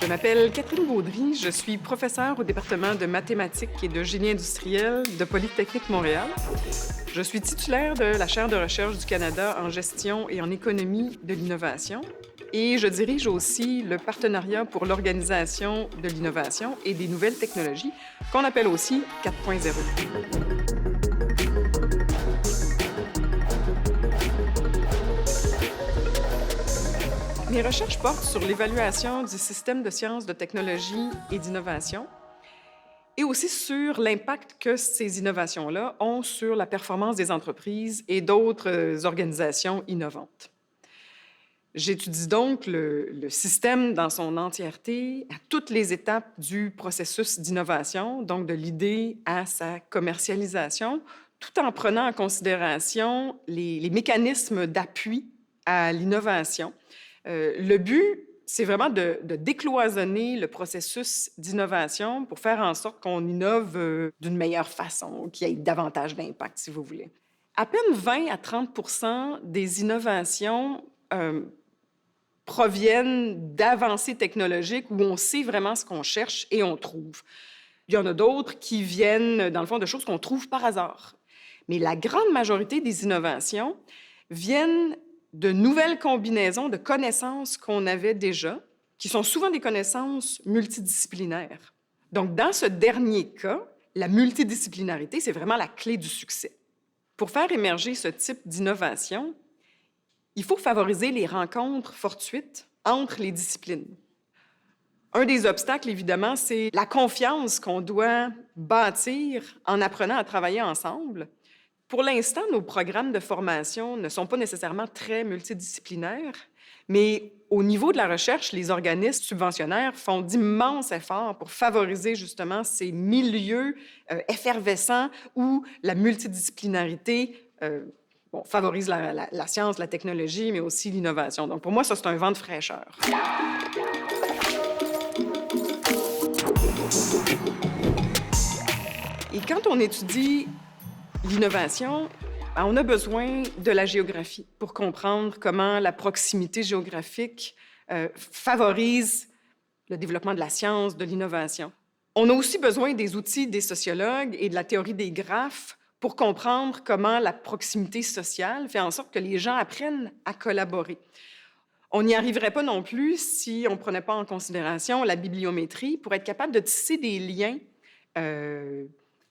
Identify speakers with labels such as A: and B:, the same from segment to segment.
A: Je m'appelle Catherine Baudry, je suis professeure au département de mathématiques et de génie industriel de Polytechnique Montréal. Je suis titulaire de la chaire de recherche du Canada en gestion et en économie de l'innovation et je dirige aussi le partenariat pour l'organisation de l'innovation et des nouvelles technologies, qu'on appelle aussi 4.0. Mes recherches portent sur l'évaluation du système de sciences, de technologie et d'innovation et aussi sur l'impact que ces innovations-là ont sur la performance des entreprises et d'autres organisations innovantes. J'étudie donc le système dans son entièreté, à toutes les étapes du processus d'innovation, donc de l'idée à sa commercialisation, tout en prenant en considération les mécanismes d'appui à l'innovation. Le but, c'est vraiment de décloisonner le processus d'innovation pour faire en sorte qu'on innove d'une meilleure façon, qu'il y ait davantage d'impact, si vous voulez. À peine 20 à 30 des innovations proviennent d'avancées technologiques où on sait vraiment ce qu'on cherche et on trouve. Il y en a d'autres qui viennent, dans le fond, de choses qu'on trouve par hasard. Mais la grande majorité des innovations viennent de nouvelles combinaisons de connaissances qu'on avait déjà, qui sont souvent des connaissances multidisciplinaires. Donc, dans ce dernier cas, la multidisciplinarité, c'est vraiment la clé du succès. Pour faire émerger ce type d'innovation, il faut favoriser les rencontres fortuites entre les disciplines. Un des obstacles, évidemment, c'est la confiance qu'on doit bâtir en apprenant à travailler ensemble. Pour l'instant, nos programmes de formation ne sont pas nécessairement très multidisciplinaires, mais au niveau de la recherche, les organismes subventionnaires font d'immenses efforts pour favoriser justement ces milieux effervescents où la multidisciplinarité favorise la science, la technologie, mais aussi l'innovation. Donc, pour moi, ça, c'est un vent de fraîcheur. Et quand on étudie l'innovation, on a besoin de la géographie pour comprendre comment la proximité géographique favorise le développement de la science, de l'innovation. On a aussi besoin des outils des sociologues et de la théorie des graphes pour comprendre comment la proximité sociale fait en sorte que les gens apprennent à collaborer. On n'y arriverait pas non plus si on ne prenait pas en considération la bibliométrie pour être capable de tisser des liens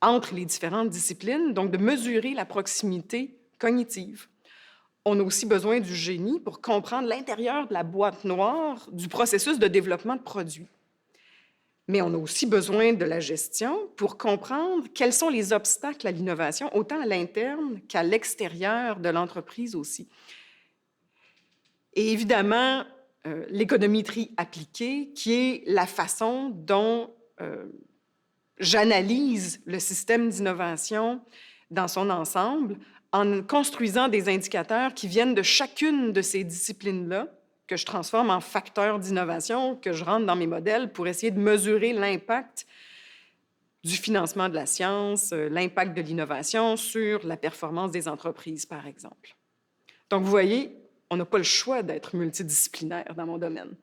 A: entre les différentes disciplines, donc de mesurer la proximité cognitive. On a aussi besoin du génie pour comprendre l'intérieur de la boîte noire du processus de développement de produits. Mais on a aussi besoin de la gestion pour comprendre quels sont les obstacles à l'innovation, autant à l'interne qu'à l'extérieur de l'entreprise aussi. Et évidemment, l'économétrie appliquée, qui est la façon dont j'analyse le système d'innovation dans son ensemble en construisant des indicateurs qui viennent de chacune de ces disciplines-là, que je transforme en facteurs d'innovation, que je rentre dans mes modèles pour essayer de mesurer l'impact du financement de la science, l'impact de l'innovation sur la performance des entreprises, par exemple. Donc, vous voyez, on n'a pas le choix d'être multidisciplinaire dans mon domaine.